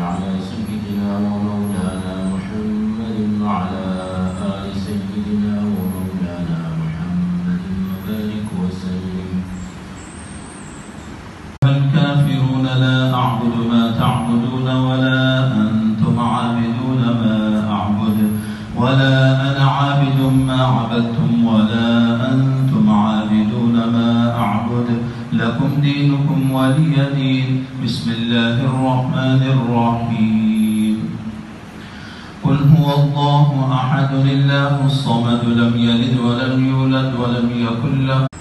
على سيدنا ومولانا محمد وعلى آل سيدنا ومولانا محمد وبارك وسلم. الكافرون لا أعبد ما تعبدون ولا أنتم عابدون ما أعبد ولا أنا عابد ما عبدتم ولا أنتم عابدون ما أعبد لكم دينكم ولي دين. بسم الله الرحمن الرحيم. قل هو الله أحد الله الصمد لم يلد ولم يولد ولم يكن له